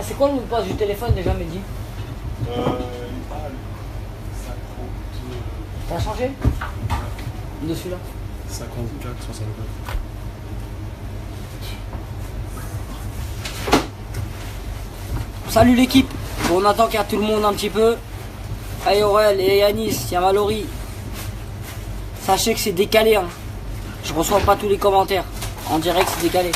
c'est quoi le mot de passe du téléphone déjà, Mehdi? Ça compte. T'as changé? De celui-là 54, 69. Salut l'équipe. Bon, on attend qu'il y a tout le monde un petit peu. Hey Aurel et Yanis, il y a Mallory. Sachez que c'est décalé. Hein. Je reçois pas tous les commentaires. En direct, c'est décalé.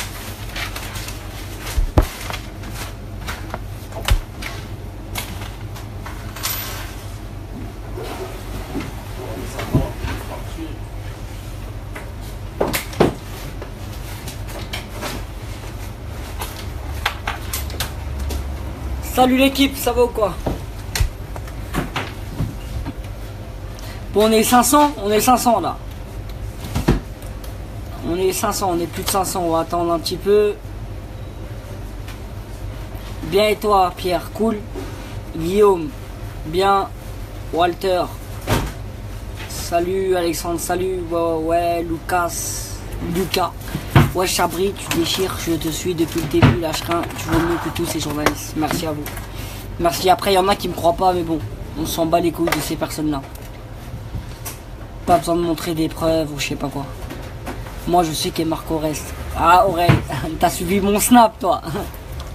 Salut l'équipe, ça va ou quoi? Bon, on est 500 là. On est 500, on est plus de 500, on va attendre un petit peu. Bien et toi Pierre, cool. Guillaume, bien. Walter, salut Alexandre, salut. Ouais, Lucas. Ouais, Chabri, tu déchires, je te suis depuis le début, lâcherin, tu vaux mieux que tous ces journalistes. Merci à vous. Merci. Après, il y en a qui me croient pas, mais bon, on s'en bat les couilles de ces personnes-là. Pas besoin de montrer des preuves ou je sais pas quoi. Moi, je sais que Marco reste. Ah, Aurel, t'as suivi mon snap, toi.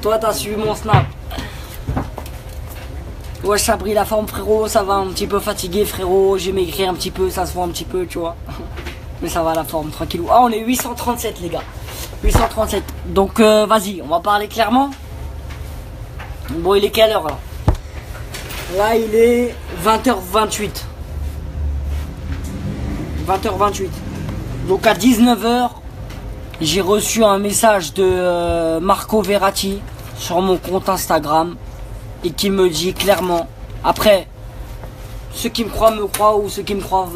Toi, t'as suivi mon snap. Ouais, Chabri, la forme, frérot, ça va, un petit peu fatigué, frérot. J'ai maigri un petit peu, ça se voit un petit peu, tu vois. Mais ça va la forme, tranquillou. Ah, on est 837 les gars. 837. Donc vas-y, on va parler clairement. Bon, il est quelle heure là? Là, il est 20h28. 20h28. Donc à 19h, j'ai reçu un message de Marco Verratti sur mon compte Instagram et qui me dit clairement, après, ceux qui me croient, ou ceux qui me croient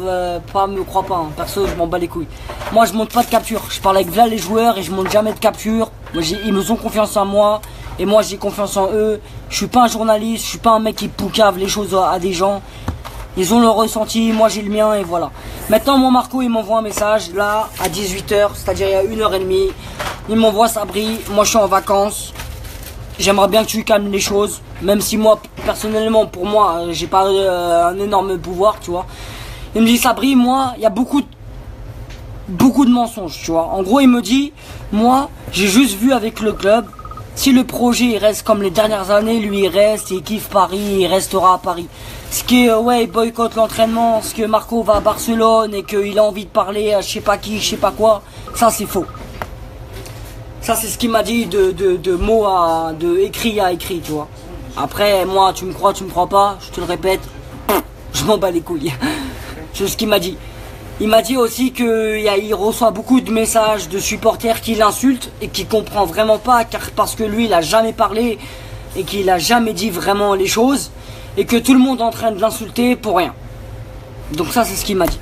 pas, me croient pas. Hein. Perso, je m'en bats les couilles. Moi, je monte pas de capture. Je parle avec les joueurs et je monte jamais de capture. Ils me ont confiance en moi et moi, j'ai confiance en eux. Je suis pas un journaliste, je suis pas un mec qui poucave les choses à des gens. Ils ont leur ressenti, moi j'ai le mien et voilà. Maintenant, mon Marco, il m'envoie un message là à 18h, c'est-à-dire il y a 1h30. Il m'envoie Sabri, moi je suis en vacances. J'aimerais bien que tu calmes les choses, même si moi, personnellement, pour moi, j'ai pas un énorme pouvoir, tu vois. Il me dit, Sabri, moi, il y a beaucoup de mensonges, tu vois. En gros, il me dit, moi, j'ai juste vu avec le club, si le projet il reste comme les dernières années, lui il reste, il kiffe Paris, il restera à Paris. Ce qui est, ouais, il boycotte l'entraînement, ce que Marco va à Barcelone et qu'il a envie de parler à je sais pas qui, je sais pas quoi, ça c'est faux. Ça c'est ce qu'il m'a dit de mots à, de écrit à écrit, tu vois. Après, moi, tu me crois pas, je te le répète, je m'en bats les couilles. C'est ce qu'il m'a dit. Il m'a dit aussi qu'il reçoit beaucoup de messages de supporters qui l'insultent et qui comprend vraiment pas, parce que lui, il a jamais parlé et qu'il a jamais dit vraiment les choses et que tout le monde est en train de l'insulter pour rien. Donc ça, c'est ce qu'il m'a dit.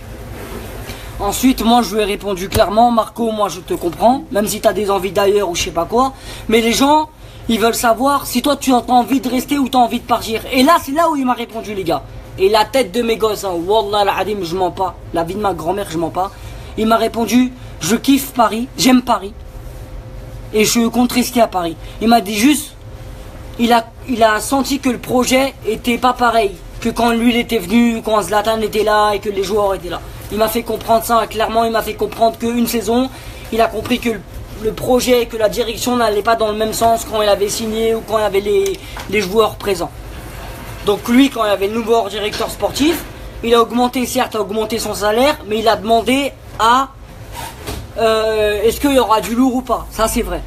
Ensuite, moi, je lui ai répondu clairement, Marco, moi, je te comprends, même si tu as des envies d'ailleurs ou je sais pas quoi, mais les gens, ils veulent savoir si toi, tu as envie de rester ou tu as envie de partir. Et là, c'est là où il m'a répondu, les gars. Et la tête de mes gosses, hein, Wallah al-Adim, je mens pas. La vie de ma grand-mère, je mens pas. Il m'a répondu, je kiffe Paris, j'aime Paris. Et je compte rester à Paris. Il m'a dit juste, il a senti que le projet était pas pareil. Que quand lui, il était venu, quand Zlatan était là et que les joueurs étaient là. Il m'a fait comprendre ça, clairement, il m'a fait comprendre qu'une saison, il a compris que le projet, que la direction n'allait pas dans le même sens quand il avait signé ou quand il y avait les joueurs présents. Donc lui, quand il y avait le nouveau directeur sportif, il a augmenté, certes, son salaire, mais il a demandé à est-ce qu'il y aura du lourd ou pas. Ça, c'est vrai.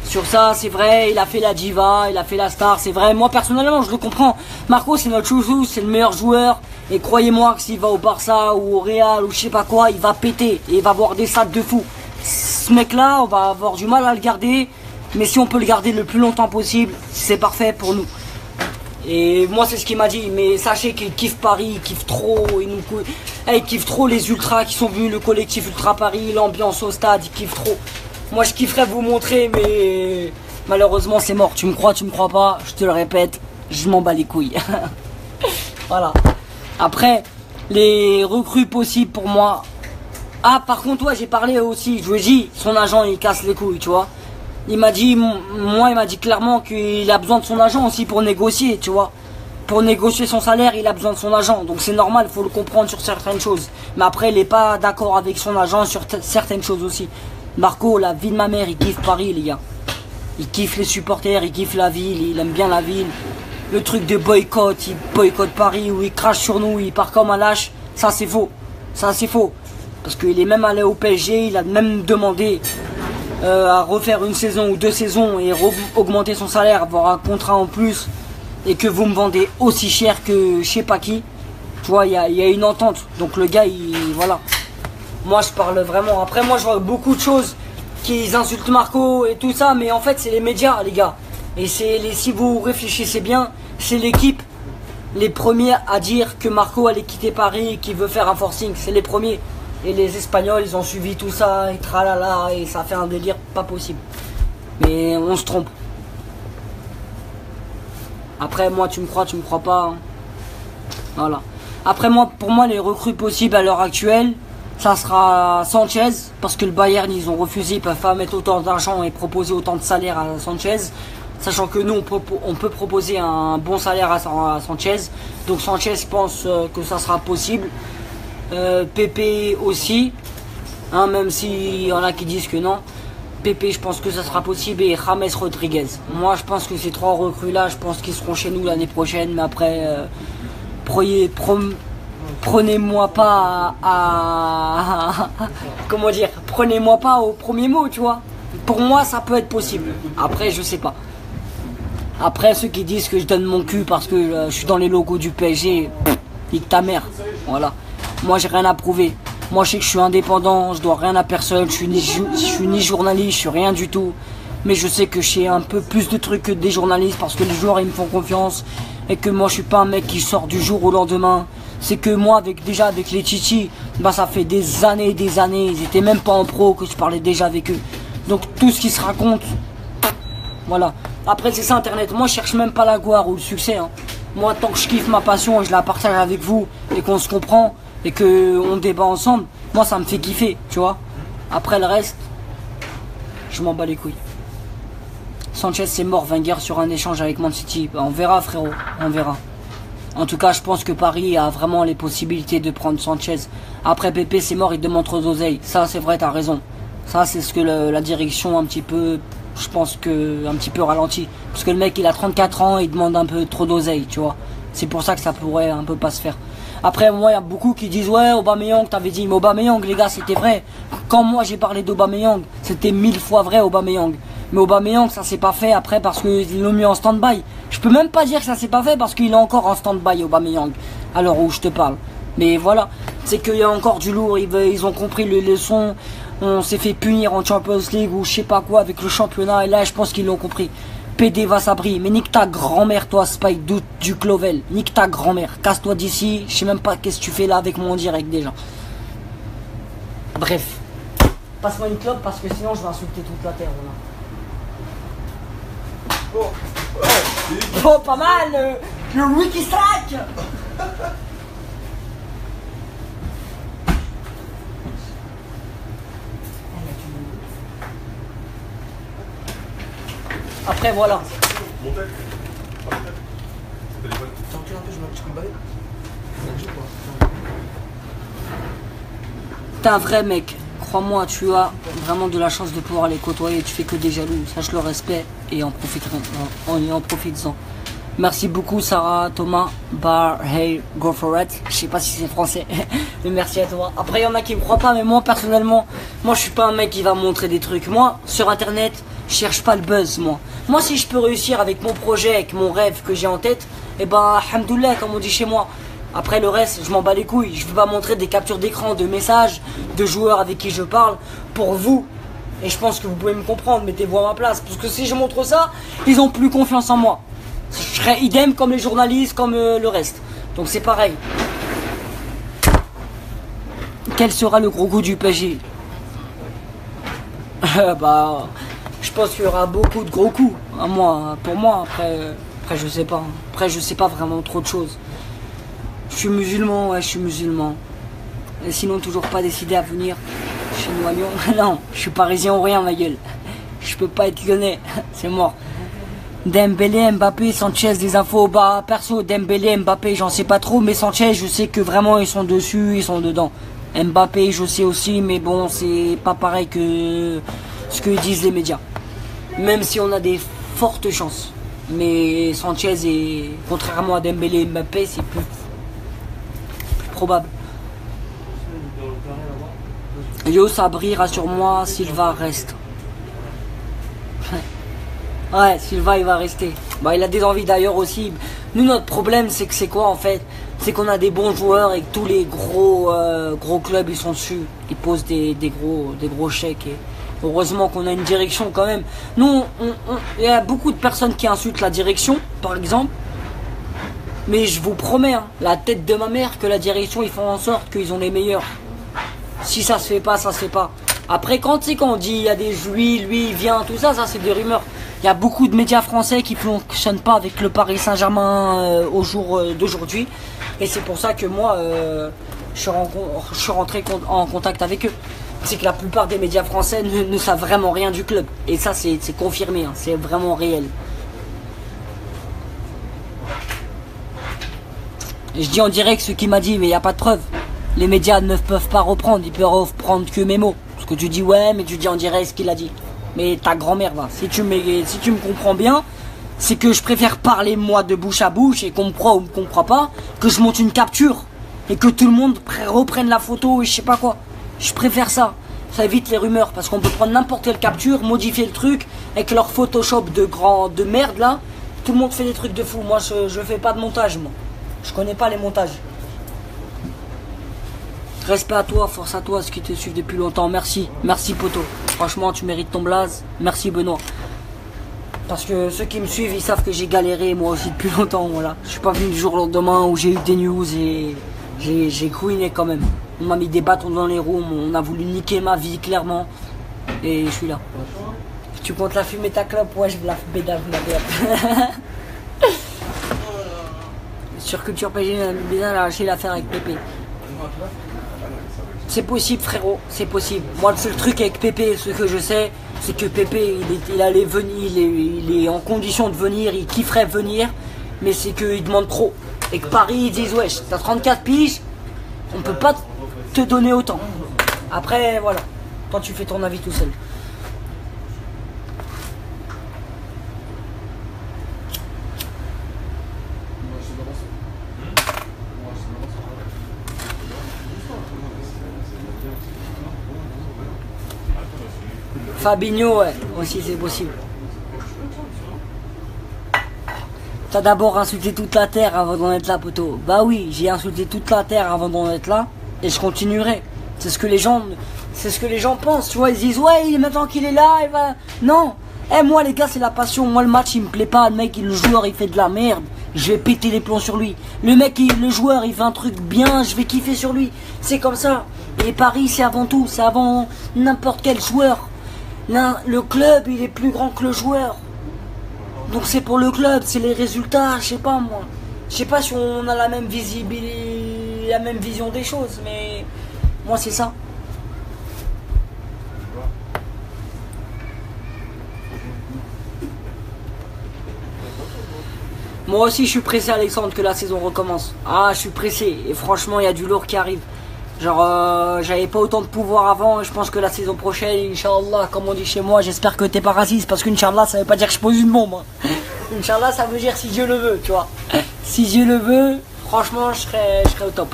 Sur ça, c'est vrai, il a fait la diva, il a fait la star, c'est vrai. Moi, personnellement, je le comprends. Marco, c'est notre chouchou, c'est le meilleur joueur. Et croyez-moi que s'il va au Barça ou au Real ou je sais pas quoi, il va péter et il va avoir des stats de fou. Ce mec-là, on va avoir du mal à le garder, mais si on peut le garder le plus longtemps possible, c'est parfait pour nous. Et moi, c'est ce qu'il m'a dit. Mais sachez qu'il kiffe Paris, il kiffe trop. Il kiffe trop les ultras qui sont venus, le collectif Ultra Paris, l'ambiance au stade, il kiffe trop. Moi, je kifferais vous montrer, mais malheureusement, c'est mort. Tu me crois pas, je te le répète, je m'en bats les couilles. Voilà. Après, les recrues possibles pour moi. Ah, par contre, ouais, j'ai parlé aussi, je lui ai dit, son agent, il casse les couilles, tu vois. il m'a dit, moi, il m'a dit clairement qu'il a besoin de son agent aussi pour négocier, tu vois. Pour négocier son salaire, il a besoin de son agent. Donc c'est normal, il faut le comprendre sur certaines choses. Mais après, il n'est pas d'accord avec son agent sur certaines choses aussi. Marco, la vie de ma mère, il kiffe Paris, les gars. Il kiffe les supporters, il kiffe la ville, il aime bien la ville. Le truc de boycott, il boycotte Paris, où il crache sur nous, il part comme un lâche. Ça, c'est faux. Ça, c'est faux. Parce qu'il est même allé au PSG, il a même demandé à refaire une saison ou 2 saisons et augmenter son salaire, avoir un contrat en plus. Et que vous me vendez aussi cher que je sais pas qui. Tu vois, il y a une entente. Donc le gars, voilà. Moi, je parle vraiment. Après, moi, je vois beaucoup de choses qui insultent Marco et tout ça. Mais en fait, c'est les médias, les gars. Et si vous réfléchissez bien, c'est l'équipe les premiers à dire que Marco allait quitter Paris et qu'il veut faire un forcing. C'est les premiers. Et les Espagnols, ils ont suivi tout ça. Et tralala. Et ça fait un délire pas possible. Mais on se trompe. Après, moi, tu me crois pas. Hein. Voilà. Après, moi, pour moi, les recrues possibles à l'heure actuelle, ça sera Sanchez. Parce que le Bayern, ils ont refusé. Ils peuvent pas mettre autant d'argent et proposer autant de salaire à Sanchez. Sachant que nous, on peut proposer un bon salaire à Sanchez. Donc, Sanchez, je pense que ça sera possible. Pepe aussi. Hein, même s'il y en a qui disent que non. Pepe, je pense que ça sera possible, et James Rodriguez. Moi, je pense que ces 3 recrues-là, je pense qu'ils seront chez nous l'année prochaine. Mais après, prenez-moi pas comment dire, prenez-moi pas au premier mot, tu vois. Pour moi, ça peut être possible. Après, je sais pas. Après, ceux qui disent que je donne mon cul parce que je suis dans les logos du PSG, nique ta mère. Voilà. Moi, j'ai rien à prouver. Moi, je sais que je suis indépendant, je dois rien à personne, je suis ni journaliste, je suis rien du tout. Mais je sais que je sais un peu plus de trucs que des journalistes parce que les joueurs, ils me font confiance. Et que moi, je suis pas un mec qui sort du jour au lendemain. C'est que moi, avec les Titi, bah, ça fait des années, ils étaient même pas en pro que je parlais déjà avec eux. Donc, tout ce qui se raconte, voilà. Après, c'est ça, Internet. Moi, je cherche même pas la gloire ou le succès. Hein. Moi, tant que je kiffe ma passion et je la partage avec vous et qu'on se comprend, et qu'on débat ensemble, moi ça me fait kiffer, tu vois. Après le reste, je m'en bats les couilles. Sanchez c'est mort, Wenger sur un échange avec Man City. On verra frérot, on verra. En tout cas, je pense que Paris a vraiment les possibilités de prendre Sanchez. Après Pepe c'est mort, il demande trop d'oseille. Ça c'est vrai, t'as raison. Ça c'est ce que la direction un petit peu, je pense que un petit peu ralenti. Parce que le mec il a 34 ans, il demande un peu trop d'oseille, tu vois. C'est pour ça que ça pourrait un peu pas se faire. Après, moi, il y a beaucoup qui disent, ouais, Aubameyang, t'avais dit, mais Aubameyang, les gars, c'était vrai. Quand moi, j'ai parlé d'Aubameyang, c'était 1000 fois vrai, Aubameyang. Mais Aubameyang, ça s'est pas fait après parce qu'ils l'ont mis en stand-by. Je peux même pas dire que ça s'est pas fait parce qu'il est encore en stand-by, Aubameyang. Alors où je te parle. Mais voilà, c'est qu'il y a encore du lourd, ils ont compris les leçons. On s'est fait punir en Champions League ou je sais pas quoi avec le championnat. Et là, je pense qu'ils l'ont compris. PD va s'abri, mais nique ta grand-mère toi Spike du Clovel, nique ta grand-mère, casse-toi d'ici, je sais même pas qu'est-ce que tu fais là avec moi en direct déjà. Bref, passe-moi une clope parce que sinon je vais insulter toute la terre. Oh, pas mal, le Wiki Strike. Après voilà. T'es un vrai mec. Crois-moi, tu as vraiment de la chance de pouvoir les côtoyer. Tu fais que des jaloux. Sache le respect et en profites-en. Merci beaucoup Sarah, Thomas, Bar, Hey, Go For It. Je sais pas si c'est français, mais merci à toi. Après il y en a qui me croient pas, mais moi personnellement, moi je suis pas un mec qui va me montrer des trucs. Moi, sur internet, je cherche pas le buzz, moi. Moi si je peux réussir avec mon projet, avec mon rêve que j'ai en tête, et ben alhamdoulilah comme on dit chez moi. Après le reste, je m'en bats les couilles. Je veux pas montrer des captures d'écran, de messages, de joueurs avec qui je parle, pour vous. Et je pense que vous pouvez me comprendre, mettez-vous à ma place. Parce que si je montre ça, ils ont plus confiance en moi. Je serais idem comme les journalistes, comme le reste. Donc c'est pareil. Quel sera le gros coup du PSG? Bah, je pense qu'il y aura beaucoup de gros coups. Pour moi, après je sais pas. Après je sais pas vraiment trop de choses. Je suis musulman, ouais, je suis musulman. Et sinon toujours pas décidé à venir chez nous à Lyon. Non, je suis parisien ou rien ma gueule. Je Je peux pas être lyonnais, c'est mort. Dembélé, Mbappé, Sanchez, des infos. Bah perso, Dembélé, Mbappé, j'en sais pas trop, mais Sanchez, je sais que vraiment ils sont dessus, ils sont dedans. Mbappé, je sais aussi, mais bon, c'est pas pareil que ce que disent les médias. Même si on a des fortes chances. Mais Sanchez est, contrairement à Dembélé et Mbappé, c'est plus probable. Yo Sabri, rassure-moi, Silva reste. Ouais, Silva il va rester. Bah il a des envies d'ailleurs aussi. Nous notre problème c'est que c'est quoi en fait? C'est qu'on a des bons joueurs et que tous les gros clubs ils sont dessus. Ils posent des gros chèques et heureusement qu'on a une direction quand même. Nous il y a beaucoup de personnes qui insultent la direction par exemple. Mais je vous promets, hein, la tête de ma mère que la direction ils font en sorte qu'ils ont les meilleurs. Si ça se fait pas, ça se fait pas. Après quand on dit il y a des lui il vient, tout ça c'est des rumeurs. Il y a beaucoup de médias français qui ne fonctionnent pas avec le Paris Saint-Germain au jour d'aujourd'hui. Et c'est pour ça que moi, je suis rentré en contact avec eux. C'est que la plupart des médias français ne savent vraiment rien du club. Et ça, c'est confirmé, hein, c'est vraiment réel. Je dis en direct ce qu'il m'a dit, mais il n'y a pas de preuve. Les médias ne peuvent pas reprendre, ils peuvent prendre que mes mots. Parce que tu dis ouais, mais tu dis en direct ce qu'il a dit. Mais ta grand-mère va. Si tu me comprends bien, c'est que je préfère parler moi de bouche à bouche et qu'on me croit ou me comprend pas, que je monte une capture et que tout le monde reprenne la photo et je sais pas quoi. Je préfère ça. Ça évite les rumeurs parce qu'on peut prendre n'importe quelle capture, modifier le truc avec leur Photoshop de merde là. Tout le monde fait des trucs de fou. Moi je fais pas de montage moi. Je connais pas les montages. Respect à toi, force à toi, ceux qui te suivent depuis longtemps. Merci, merci poto. Franchement, tu mérites ton blaze. Merci Benoît. Parce que ceux qui me suivent, ils savent que j'ai galéré moi aussi depuis longtemps. Voilà. Je suis pas venu du jour au lendemain où j'ai eu des news et j'ai couiné quand même. On m'a mis des bâtons dans les roues, on a voulu niquer ma vie clairement. Et je suis là. Tu comptes la fumer ta clope? Ouais, je vais la bédave ma clope. Sur Culture PG, on a lâché l'affaire avec Pépé. C'est possible frérot, c'est possible. Moi le seul truc avec Pépé, ce que je sais, c'est que Pépé il allait venir, il est en condition de venir, il kifferait venir, mais c'est qu'il demande trop. Et que Paris ils disent wesh, t'as 34 piges, on peut pas te donner autant. Après voilà, toi tu fais ton avis tout seul. Fabinho, ouais, aussi c'est possible. T'as d'abord insulté toute la terre avant d'en être là, poteau. Bah oui, j'ai insulté toute la terre avant d'en être là, et je continuerai. C'est ce que les gens pensent, tu vois, ils disent ouais, maintenant qu'il est là, il va. Non, moi les gars, c'est la passion. Moi le match il me plaît pas, le mec, le joueur il fait de la merde, je vais péter les plombs sur lui. Le mec, le joueur il fait un truc bien, je vais kiffer sur lui. C'est comme ça. Et Paris c'est avant tout, c'est avant n'importe quel joueur. Le club il est plus grand que le joueur. Donc c'est pour le club, c'est les résultats, je sais pas moi. Je sais pas si on a la même visibilité, la même vision des choses, mais moi c'est ça. Moi aussi je suis pressé Alexandre que la saison recommence. Ah je suis pressé et franchement il y a du lourd qui arrive. Genre j'avais pas autant de pouvoir avant et je pense que la saison prochaine, Inch'Allah, comme on dit chez moi, j'espère que t'es pas raciste parce qu'Inch'Allah ça veut pas dire que je pose une bombe. Hein. Inch'Allah ça veut dire si Dieu le veut, tu vois. Si Dieu le veut, franchement je serais au top.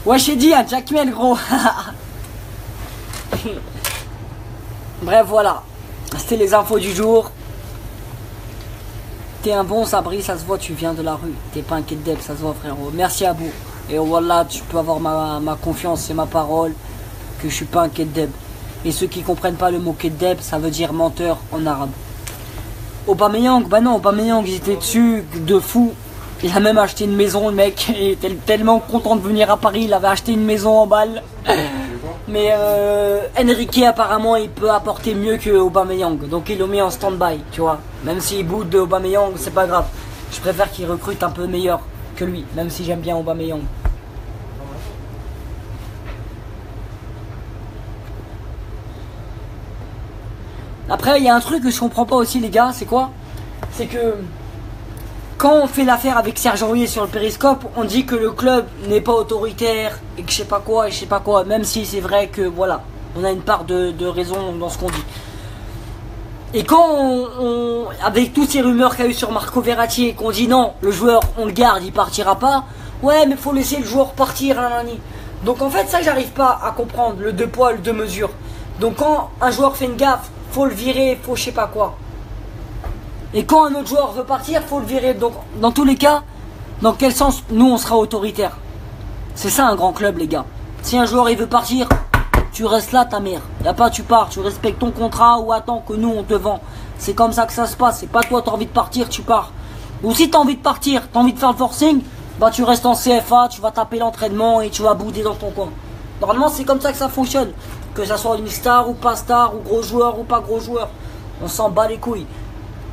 Ouais j'ai dit, hein, Jack Mel gros. Bref voilà, c'était les infos du jour. T'es un bon Sabri, ça se voit, tu viens de la rue. T'es pas un Kedeb, ça se voit frérot. Merci à vous. Et voilà, tu peux avoir ma confiance et ma parole que je suis pas un Kedeb. Et ceux qui comprennent pas le mot Kedeb, ça veut dire menteur en arabe. Aubameyang, bah non, Aubameyang, ils étaient dessus de fou. Il a même acheté une maison, le mec. Il était tellement content de venir à Paris, il avait acheté une maison en balle. Mais Enrique apparemment il peut apporter mieux que Aubameyang. Donc il l'a mis en stand-by, tu vois. Même s'il boude de Aubameyang, c'est pas grave. Je préfère qu'il recrute un peu meilleur que lui, même si j'aime bien Aubameyang. Après, il y a un truc que je comprends pas aussi, les gars, c'est quoi? C'est que quand on fait l'affaire avec Serge Aurier sur le périscope, on dit que le club n'est pas autoritaire et que je sais pas quoi et je sais pas quoi, même si c'est vrai que voilà, on a une part de raison dans ce qu'on dit. Et quand avec toutes ces rumeurs qu'il y a eu sur Marco Verratti et qu'on dit non, le joueur on le garde, il partira pas, ouais mais faut laisser le joueur partir, nanani. Donc en fait ça j'arrive pas à comprendre, le deux poids, le deux mesures. Donc quand un joueur fait une gaffe, faut le virer, faut je sais pas quoi. Et quand un autre joueur veut partir, faut le virer. Donc dans tous les cas, dans quel sens nous on sera autoritaire? C'est ça un grand club les gars. Si un joueur il veut partir, tu restes là ta mère. Y'a pas tu pars, tu respectes ton contrat ou attends que nous on te vend. C'est comme ça que ça se passe. C'est pas toi t'as envie de partir, tu pars. Ou si t'as envie de partir, t'as envie de faire le forcing, bah tu restes en CFA, tu vas taper l'entraînement et tu vas bouder dans ton coin. Normalement c'est comme ça que ça fonctionne. Que ça soit une star ou pas star, ou gros joueur ou pas gros joueur. On s'en bat les couilles.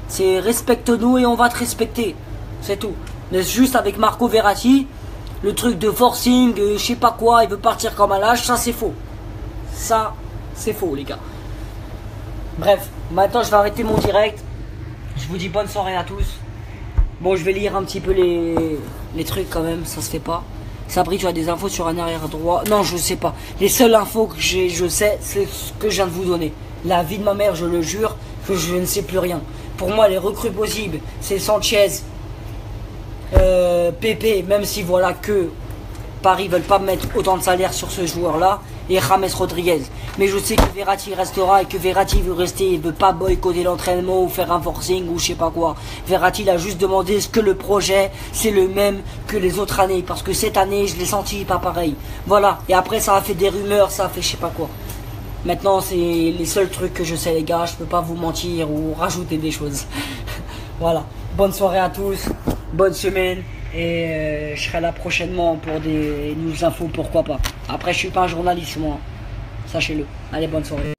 C'est respecte-nous et on va te respecter. C'est tout. Mais juste avec Marco Verratti, le truc de forcing, je sais pas quoi, il veut partir comme un lâche, ça c'est faux. Ça, c'est faux les gars. Bref, maintenant je vais arrêter mon direct. Je vous dis bonne soirée à tous. Bon, je vais lire un petit peu les trucs quand même, ça se fait pas. Sabri, tu as des infos sur un arrière droit? Non, je sais pas. Les seules infos que je sais, c'est ce que je viens de vous donner. La vie de ma mère, je le jure, que je ne sais plus rien. Pour moi, les recrues possibles, c'est Sanchez, Pepe, même si voilà que Paris veulent pas mettre autant de salaire sur ce joueur-là, et James Rodriguez. Mais je sais que Verratti restera et que Verratti veut rester, il veut pas boycotter l'entraînement ou faire un forcing ou je sais pas quoi. Verratti il a juste demandé ce que le projet c'est le même que les autres années, parce que cette année je l'ai senti pas pareil. Voilà, et après ça a fait des rumeurs, ça a fait je sais pas quoi. Maintenant c'est les seuls trucs que je sais les gars, je peux pas vous mentir ou rajouter des choses. Voilà, bonne soirée à tous, bonne semaine. Et je serai là prochainement pour des news infos, pourquoi pas. Après, je suis pas un journaliste, moi. Sachez-le. Allez, bonne soirée.